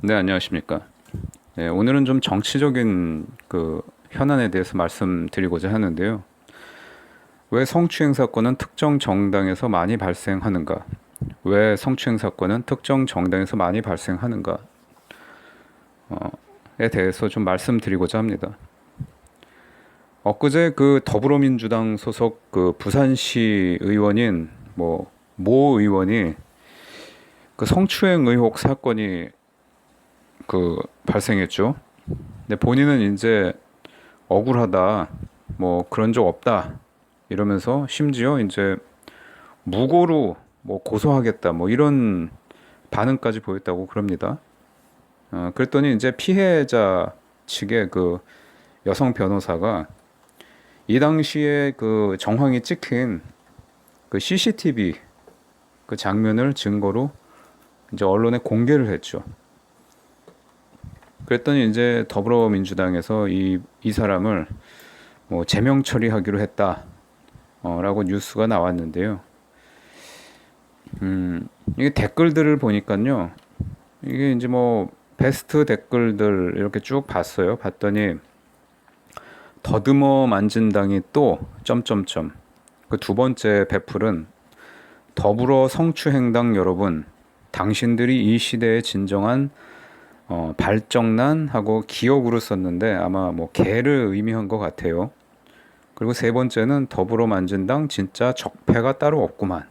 네, 안녕하십니까. 네, 오늘은 좀 정치적인 그 현안에 대해서 말씀드리고자 하는데요. 왜 성추행 사건은 특정 정당에서 많이 발생하는가? 왜 성추행 사건은 특정 정당에서 많이 발생하는가에 대해서 좀 말씀드리고자 합니다. 엊그제 그 더불어민주당 소속 그 부산시 의원인 모 의원이 그 성추행 의혹 사건이 발생했죠. 근데 본인은 이제 억울하다, 그런 적 없다 이러면서 심지어 이제 무고로 고소하겠다 이런 반응까지 보였다고 그럽니다. 그랬더니 이제 피해자 측의 그 여성 변호사가 이 당시에 그 정황이 찍힌 그 CCTV 그 장면을 증거로 이제 언론에 공개를 했죠. 그랬더니 이제 더불어민주당에서 이 사람을 제명 처리하기로 했다. 라고 뉴스가 나왔는데요. 이게 댓글들을 보니까요. 이게 이제 베스트 댓글들 이렇게 쭉 봤어요. 봤더니 더듬어 만진당이 또 점점점. 그 두 번째 배플은 더불어 성추행당 여러분, 당신들이 이 시대의 진정한 발정난 하고 기억으로 썼는데 아마 개를 의미한 것 같아요. 그리고 세 번째는 더불어 만진당 진짜 적폐가 따로 없구만.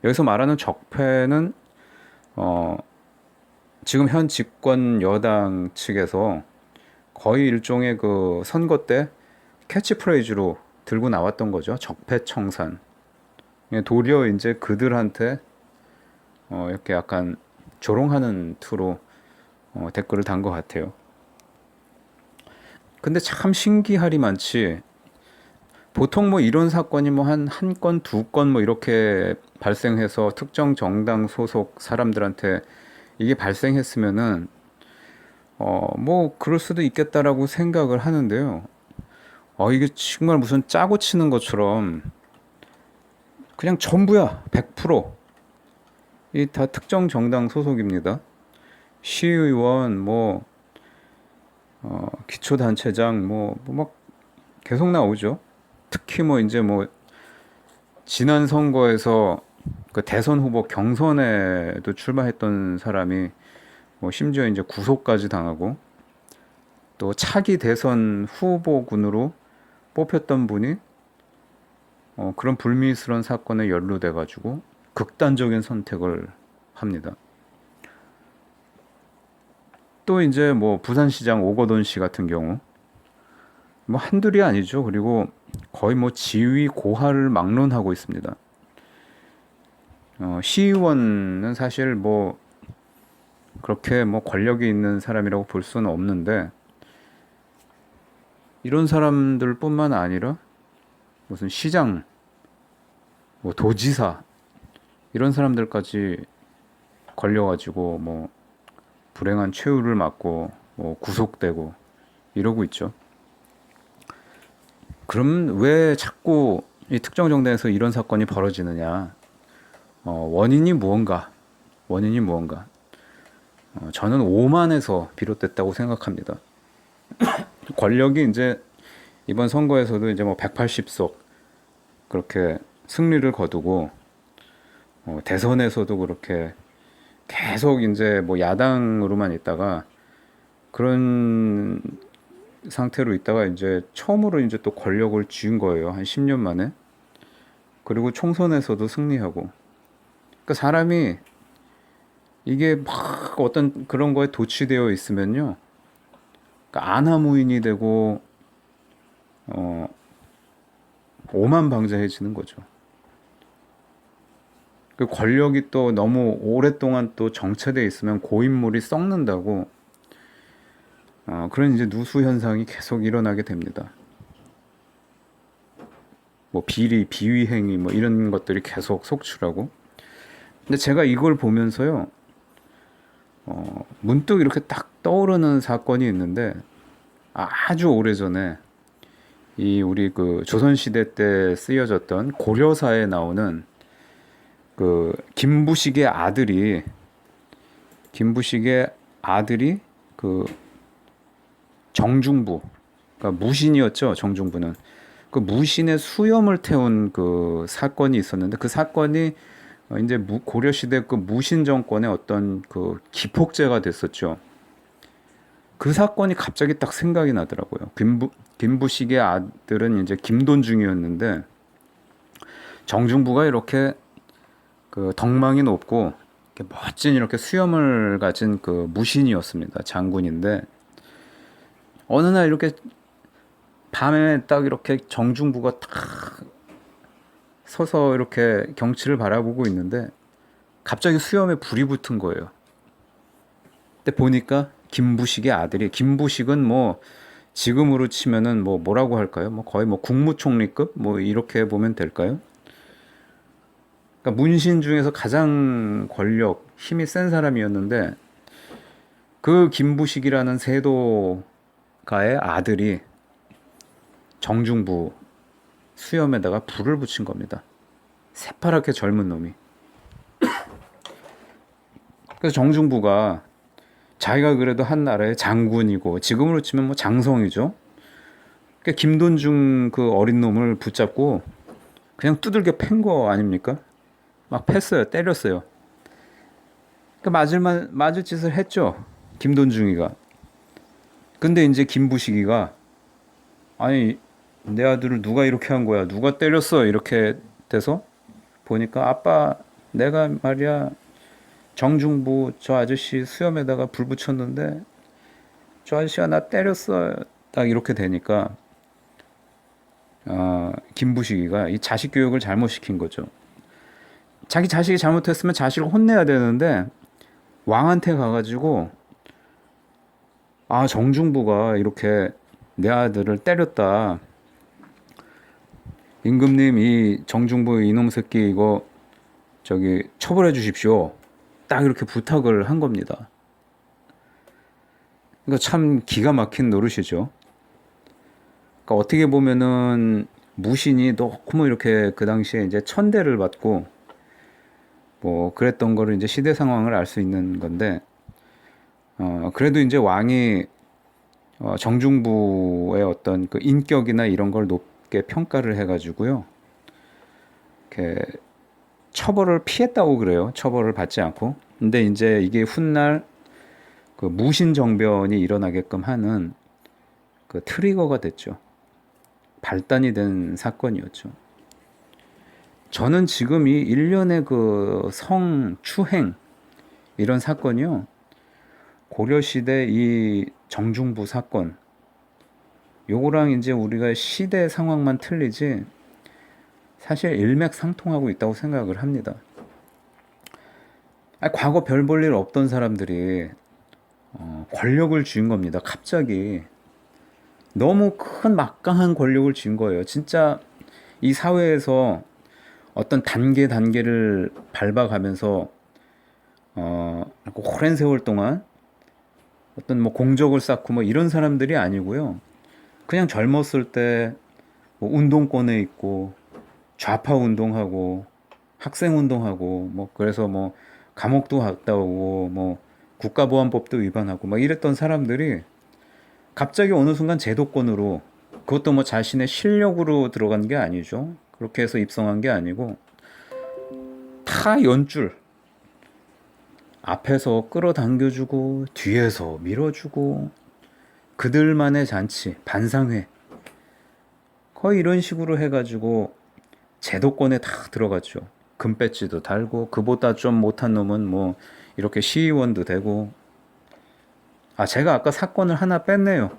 여기서 말하는 적폐는 지금 현 집권 여당 측에서 거의 일종의 그 선거 때 캐치프레이즈로 들고 나왔던 거죠. 적폐청산. 도리어 이제 그들한테 이렇게 약간 조롱하는 투로 댓글을 단 것 같아요. 근데 참 신기하리만치 보통 이런 사건이 한 건, 두 건 이렇게 발생해서 특정 정당 소속 사람들한테 이게 발생했으면은 그럴 수도 있겠다라고 생각을 하는데요. 이게 정말 무슨 짜고 치는 것처럼 그냥 전부야. 100%. 이 다 특정 정당 소속입니다. 시의원, 기초단체장, 막 계속 나오죠. 특히 이제 지난 선거에서 그 대선 후보 경선에도 출마했던 사람이 심지어 이제 구속까지 당하고 또 차기 대선 후보군으로 뽑혔던 분이 그런 불미스러운 사건에 연루돼 가지고 극단적인 선택을 합니다. 또 이제 부산시장 오거돈 씨 같은 경우 한둘이 아니죠. 그리고 거의 지위 고하를 막론하고 있습니다. 시의원은 사실 그렇게 권력이 있는 사람이라고 볼 수는 없는데 이런 사람들뿐만 아니라 무슨 시장, 도지사 이런 사람들까지 걸려가지고 불행한 최후를 맞고 구속되고 이러고 있죠. 그럼 왜 자꾸 이 특정 정당에서 이런 사건이 벌어지느냐? 원인이 무언가? 원인이 무언가? 저는 오만에서 비롯됐다고 생각합니다. 권력이 이제 이번 선거에서도 이제 180석 그렇게 승리를 거두고 대선에서도 그렇게 계속 이제 야당으로만 있다가 그런 상태로 있다가 이제 처음으로 이제 또 권력을 쥐은 거예요. 한 10년 만에. 그리고 총선에서도 승리하고. 그러니까 사람이 이게 막 어떤 그런 거에 도취되어 있으면요. 그러니까 안하무인이 되고 오만방자해지는 거죠. 그 권력이 또 너무 오랫동안 또 정체되어 있으면 고인물이 썩는다고 그런 이제 누수 현상이 계속 일어나게 됩니다. 비리, 비위 행위 이런 것들이 계속 속출하고. 근데 제가 이걸 보면서요, 문득 이렇게 딱 떠오르는 사건이 있는데 아주 오래전에 이 우리 그 조선시대 때 쓰여졌던 고려사에 나오는 그 김부식의 아들이 김부식의 아들이 그 정중부, 그러니까 무신이었죠. 정중부는 그 무신의 수염을 태운 그 사건이 있었는데 그 사건이 이제 고려 시대 그 무신 정권의 어떤 그 기폭제가 됐었죠. 그 사건이 갑자기 딱 생각이 나더라고요. 김부식의 아들은 이제 김돈중이었는데 정중부가 이렇게 그 덕망이 높고 이렇게 멋진 이렇게 수염을 가진 그 무신이었습니다. 장군인데 어느 날 이렇게 밤에 딱 이렇게 정중부가 탁 서서 이렇게 경치를 바라보고 있는데 갑자기 수염에 불이 붙은 거예요. 근데 보니까 김부식의 아들이 김부식은 뭐 지금으로 치면은 뭐 뭐라고 할까요? 뭐 거의 뭐 국무총리급 뭐 이렇게 보면 될까요? 그러니까 문신 중에서 가장 권력 힘이 센 사람이었는데 그 김부식이라는 세도가의 아들이 정중부 수염에다가 불을 붙인 겁니다. 새파랗게 젊은 놈이. 그래서 정중부가 자기가 그래도 한 나라의 장군이고 지금으로 치면 뭐 장성이죠. 그러니까 김돈중 그 어린 놈을 붙잡고 그냥 두들겨 팬 거 아닙니까? 막 팼어요. 때렸어요. 그러니까 맞을 짓을 했죠. 김돈중이가. 근데 이제 김부식이가 아니 내 아들을 누가 이렇게 한 거야? 누가 때렸어? 이렇게 돼서 보니까 아빠 내가 말이야 정중부 저 아저씨 수염에다가 불 붙였는데 저 아저씨가 나 때렸어. 딱 이렇게 되니까 김부식이가 이 자식 교육을 잘못 시킨 거죠. 자기 자식이 잘못했으면 자식을 혼내야 되는데 왕한테 가가지고 정중부가 이렇게 내 아들을 때렸다. 임금님 이 정중부 이놈 새끼 이거 저기 처벌해 주십시오. 딱 이렇게 부탁을 한 겁니다. 그러니까 참 기가 막힌 노릇이죠. 그러니까 어떻게 보면은 무신이 너무 이렇게 그 당시에 이제 천대를 받고 뭐 그랬던 거를 이제 시대 상황을 알 수 있는 건데 그래도 이제 왕이 정중부의 어떤 그 인격이나 이런 걸 높게 평가를 해가지고요. 이렇게 처벌을 피했다고 그래요. 처벌을 받지 않고. 근데 이제 이게 훗날 그 무신 정변이 일어나게끔 하는 그 트리거가 됐죠. 발단이 된 사건이었죠. 저는 지금 이 일련의 그 성추행 이런 사건이요. 고려시대 이 정중부 사건 요거랑 이제 우리가 시대 상황만 틀리지 사실 일맥상통하고 있다고 생각을 합니다. 과거 별 볼 일 없던 사람들이 권력을 쥔 겁니다. 갑자기 너무 큰 막강한 권력을 쥔 거예요. 진짜 이 사회에서 어떤 단계를 밟아가면서 오랜 세월 동안 어떤 뭐 공적을 쌓고 뭐 이런 사람들이 아니고요. 그냥 젊었을 때 뭐 운동권에 있고 좌파 운동하고 학생 운동하고 뭐 그래서 뭐 감옥도 갔다 오고 뭐 국가보안법도 위반하고 막 이랬던 사람들이 갑자기 어느 순간 제도권으로 그것도 뭐 자신의 실력으로 들어간 게 아니죠. 그렇게 해서 입성한 게 아니고 다 연줄 앞에서 끌어당겨주고 뒤에서 밀어주고 그들만의 잔치 반상회 거의 이런 식으로 해가지고 제도권에 다 들어갔죠. 금배지도 달고 그보다 좀 못한 놈은 뭐 이렇게 시의원도 되고 제가 아까 사건을 하나 뺐네요.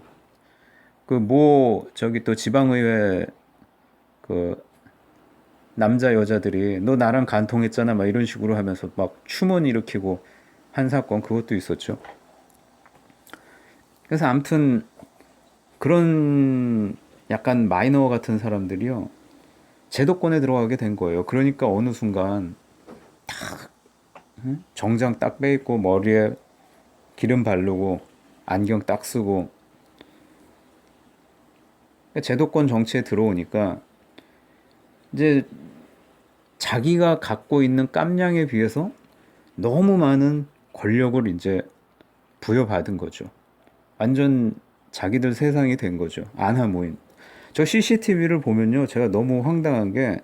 그 뭐 저기 또 지방의회 그 남자 여자들이 너 나랑 간통했잖아 막 이런 식으로 하면서 막 추문 일으키고 한 사건 그것도 있었죠. 그래서 아무튼 그런 약간 마이너 같은 사람들이요 제도권에 들어가게 된 거예요. 그러니까 어느 순간 정장 딱 빼입고 머리에 기름 바르고 안경 딱 쓰고 제도권 정치에 들어오니까 이제 자기가 갖고 있는 깜냥에 비해서 너무 많은 권력을 이제 부여받은 거죠. 완전 자기들 세상이 된 거죠. 안하모인. 저 CCTV를 보면요, 제가 너무 황당한 게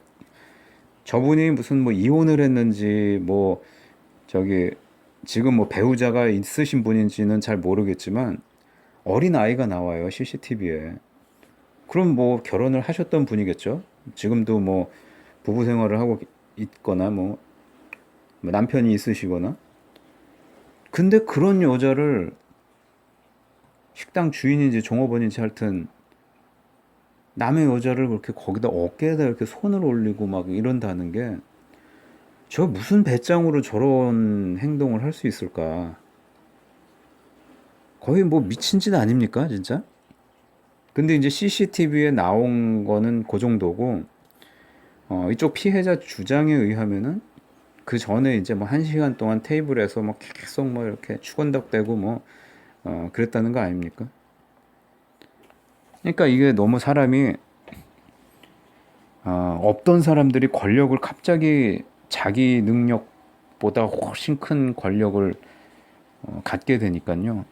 저분이 무슨 뭐 이혼을 했는지 뭐 저기 지금 뭐 배우자가 있으신 분인지는 잘 모르겠지만 어린 아이가 나와요, CCTV에. 그럼 뭐 결혼을 하셨던 분이겠죠. 지금도 뭐 부부 생활을 하고 있거나 뭐 남편이 있으시거나. 근데 그런 여자를 식당 주인인지 종업원인지 하여튼 남의 여자를 그렇게 거기다 어깨에다 이렇게 손을 올리고 막 이런다는 게 저 무슨 배짱으로 저런 행동을 할 수 있을까? 거의 뭐 미친 짓 아닙니까, 진짜? 근데 이제 CCTV에 나온 거는 그 정도고, 이쪽 피해자 주장에 의하면은 그 전에 이제 뭐 1시간 동안 테이블에서 뭐 계속 뭐 이렇게 추건덕대고 뭐, 그랬다는 거 아닙니까? 그러니까 이게 너무 사람이, 없던 사람들이 권력을 갑자기 자기 능력보다 훨씬 큰 권력을 갖게 되니까요.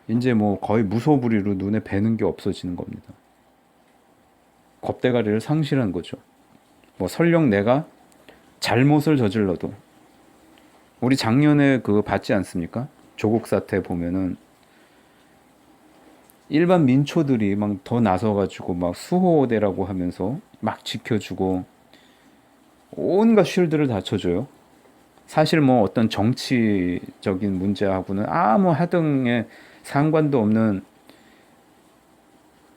이제 뭐 거의 무소불위로 눈에 뵈는 게 없어지는 겁니다. 겁대가리를 상실한 거죠. 뭐 설령 내가 잘못을 저질러도 우리 작년에 그거 봤지 않습니까? 조국 사태 보면은 일반 민초들이 막 더 나서가지고 막 수호대라고 하면서 막 지켜주고 온갖 쉴드를 다 쳐줘요. 사실 뭐 어떤 정치적인 문제하고는 아무 하등의 상관도 없는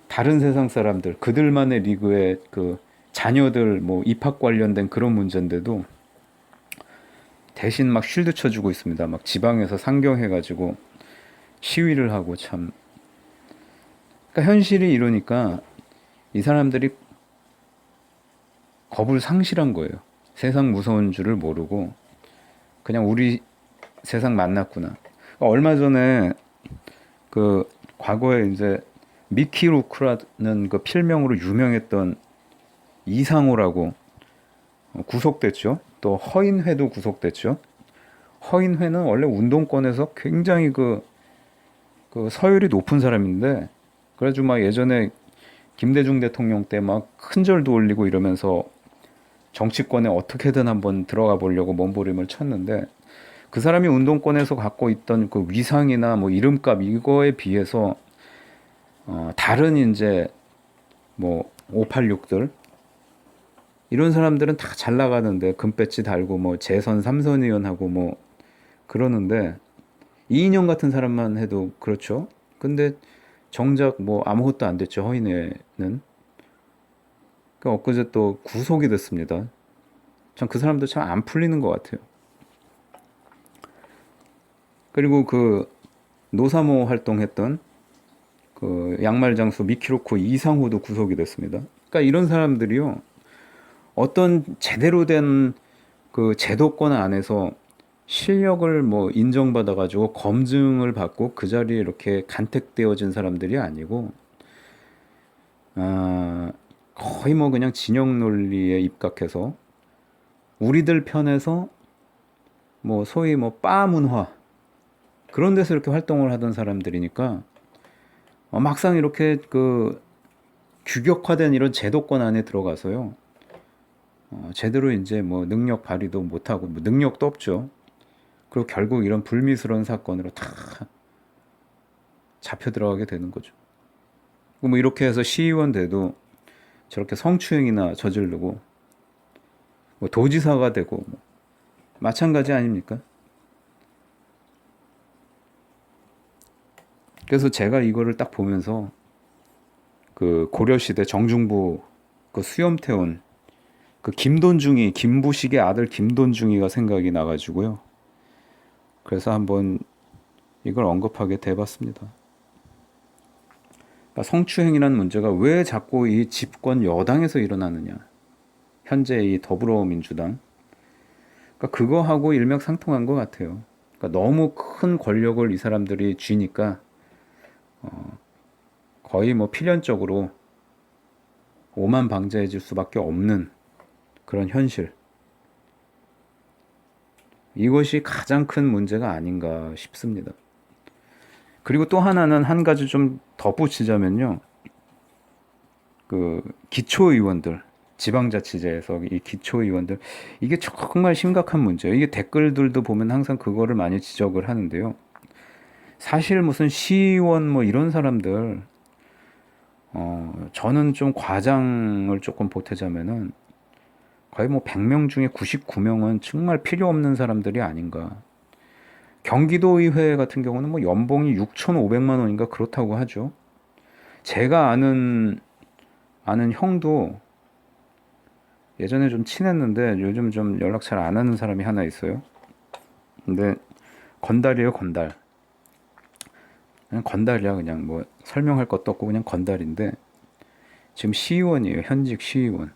다른 세상 사람들, 그들만의 리그의 그 자녀들 뭐 입학 관련된 그런 문제인데도 대신 막 쉴드 쳐주고 있습니다. 막 지방에서 상경해가지고 시위를 하고 참. 그러니까 현실이 이러니까 이 사람들이 겁을 상실한 거예요. 세상 무서운 줄을 모르고 그냥 우리 세상 만났구나. 그러니까 얼마 전에 그 과거에 이제 미키 루크라는 그 필명으로 유명했던 이상호라고 구속됐죠. 또 허인회도 구속됐죠. 허인회는 원래 운동권에서 굉장히 그 서열이 높은 사람인데 그래가지고 막 예전에 김대중 대통령 때 막 큰절도 올리고 이러면서 정치권에 어떻게든 한번 들어가 보려고 몸부림을 쳤는데 그 사람이 운동권에서 갖고 있던 그 위상이나 뭐 이름값 이거에 비해서 다른 이제 뭐 586들 이런 사람들은 다 잘 나가는데 금배지 달고 뭐 재선 삼선 의원하고 뭐 그러는데 이인영 같은 사람만 해도 그렇죠. 근데 정작 뭐 아무것도 안 됐죠. 허인회는. 그러니까 엊그제 또 구속이 됐습니다. 전 그 사람도 참 안 풀리는 것 같아요. 그리고 그 노사모 활동했던 그 양말 장수 미키로코 이상호도 구속이 됐습니다. 그러니까 이런 사람들이요. 어떤 제대로 된 그 제도권 안에서 실력을 뭐 인정받아 가지고 검증을 받고 그 자리에 이렇게 간택되어진 사람들이 아니고 아, 거의 뭐 그냥 진영 논리에 입각해서 우리들 편에서 뭐 소위 뭐 빠문화 그런 데서 이렇게 활동을 하던 사람들이니까 막상 이렇게 그 규격화된 이런 제도권 안에 들어가서요. 제대로 이제 뭐 능력 발휘도 못하고 뭐 능력도 없죠. 그리고 결국 이런 불미스러운 사건으로 다 잡혀 들어가게 되는 거죠. 뭐 이렇게 해서 시의원 돼도 저렇게 성추행이나 저지르고 뭐 도지사가 되고 뭐 마찬가지 아닙니까? 그래서 제가 이거를 딱 보면서 그 고려시대 정중부 그 수염태운 그 김돈중이 김부식의 아들 김돈중이가 생각이 나가지고요. 그래서 한번 이걸 언급하게 돼봤습니다. 그러니까 성추행이라는 문제가 왜 자꾸 이 집권 여당에서 일어나느냐. 현재 이 더불어민주당. 그러니까 그거하고 일맥상통한 것 같아요. 그러니까 너무 큰 권력을 이 사람들이 쥐니까 거의 뭐 필연적으로 오만 방자해질 수밖에 없는 그런 현실. 이것이 가장 큰 문제가 아닌가 싶습니다. 그리고 또 하나는 한 가지 좀 덧붙이자면요. 그 기초의원들, 지방자치제에서 이 기초의원들, 이게 정말 심각한 문제예요. 이게 댓글들도 보면 항상 그거를 많이 지적을 하는데요. 사실 무슨 시의원 뭐 이런 사람들, 저는 좀 과장을 조금 보태자면은 거의 뭐 100명 중에 99명은 정말 필요 없는 사람들이 아닌가. 경기도의회 같은 경우는 뭐 연봉이 6,500만 원인가 그렇다고 하죠. 제가 아는 형도 예전에 좀 친했는데 요즘 좀 연락 잘 안 하는 사람이 하나 있어요. 근데 건달이에요, 건달. 그냥 건달이야, 그냥 뭐 설명할 것도 없고 그냥 건달인데 지금 시의원이에요, 현직 시의원.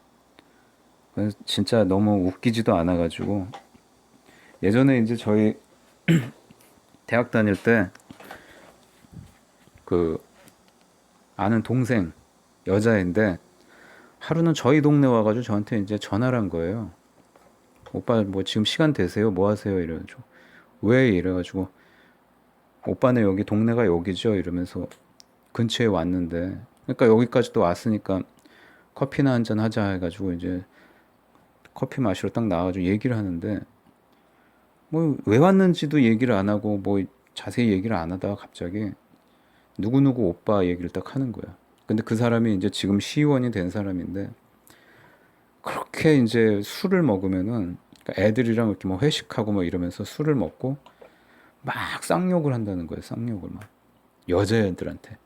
그래서 진짜 너무 웃기지도 않아가지고 예전에 이제 저희 대학 다닐 때 그 아는 동생 여자인데 하루는 저희 동네 와가지고 저한테 이제 전화를 한 거예요. 오빠 뭐 지금 시간 되세요? 뭐 하세요? 이래가지고 왜? 이래가지고 오빠네 여기 동네가 여기죠? 이러면서 근처에 왔는데 그러니까 여기까지 또 왔으니까 커피나 한잔 하자 해가지고 이제 커피 마시러 딱 나와가지고 얘기를 하는데 뭐 왜 왔는지도 얘기를 안 하고 뭐 자세히 얘기를 안 하다가 갑자기 누구누구 오빠 얘기를 딱 하는 거야. 근데 그 사람이 이제 지금 시의원이 된 사람인데 그렇게 이제 술을 먹으면은 그러니까 애들이랑 이렇게 뭐 회식하고 뭐 이러면서 술을 먹고 막 쌍욕을 한다는 거예요. 쌍욕을 막 여자애들한테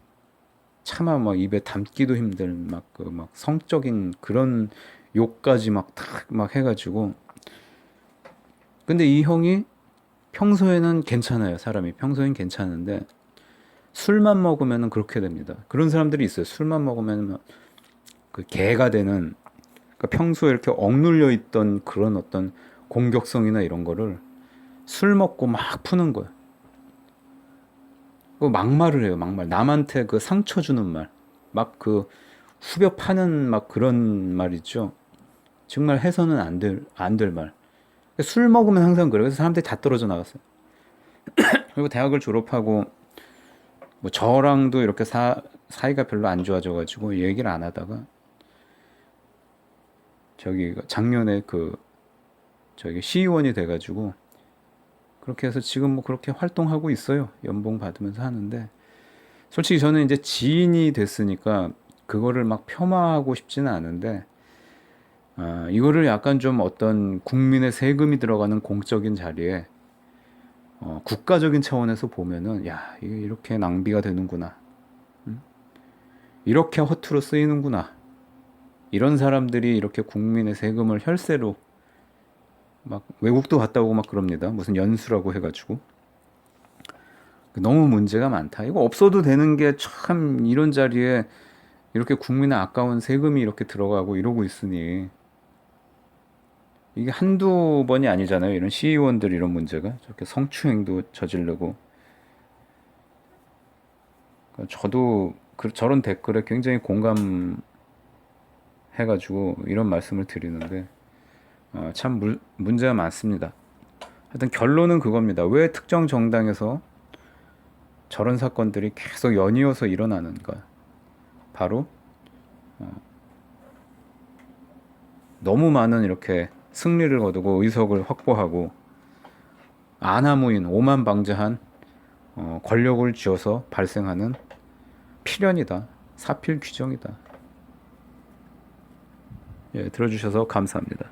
차마 막 입에 담기도 힘든 막 그 막 성적인 그런 욕까지 막 탁 막 해가지고 근데 이 형이 평소에는 괜찮아요. 사람이 평소엔 괜찮은데 술만 먹으면은 그렇게 됩니다. 그런 사람들이 있어요. 술만 먹으면 그 개가 되는 그러니까 평소에 이렇게 억눌려 있던 그런 어떤 공격성이나 이런 거를 술 먹고 막 푸는 거야. 그 막말을 해요. 막말. 남한테 그 상처 주는 말. 막 그 후벼 파는 막 그런 말 있죠. 정말 해서는 안 될 말. 술 먹으면 항상 그래요. 그래서 사람들이 다 떨어져 나갔어요. 그리고 대학을 졸업하고 뭐 저랑도 이렇게 사이가 별로 안 좋아져가지고 얘기를 안 하다가 저기 작년에 그 저기 시의원이 돼가지고 그렇게 해서 지금 뭐 그렇게 활동하고 있어요. 연봉 받으면서 하는데 솔직히 저는 이제 지인이 됐으니까 그거를 막 폄하하고 싶지는 않은데 이거를 약간 좀 어떤 국민의 세금이 들어가는 공적인 자리에 국가적인 차원에서 보면은 야 이게 이렇게 낭비가 되는구나. 이렇게 허투루 쓰이는구나. 이런 사람들이 이렇게 국민의 세금을 혈세로 막 외국도 갔다 오고 막 그럽니다. 무슨 연수라고 해가지고 너무 문제가 많다. 이거 없어도 되는 게 참 이런 자리에 이렇게 국민의 아까운 세금이 이렇게 들어가고 이러고 있으니 이게 한두 번이 아니잖아요. 이런 시의원들 이런 문제가 저렇게 성추행도 저지르고 저도 저런 댓글에 굉장히 공감해가지고 이런 말씀을 드리는데 참 문제가 많습니다. 하여튼 결론은 그겁니다. 왜 특정 정당에서 저런 사건들이 계속 연이어서 일어나는가? 바로 너무 많은 이렇게 승리를 거두고 의석을 확보하고 안하무인 오만방자한 권력을 쥐어서 발생하는 필연이다. 사필 규정이다. 예, 들어주셔서 감사합니다.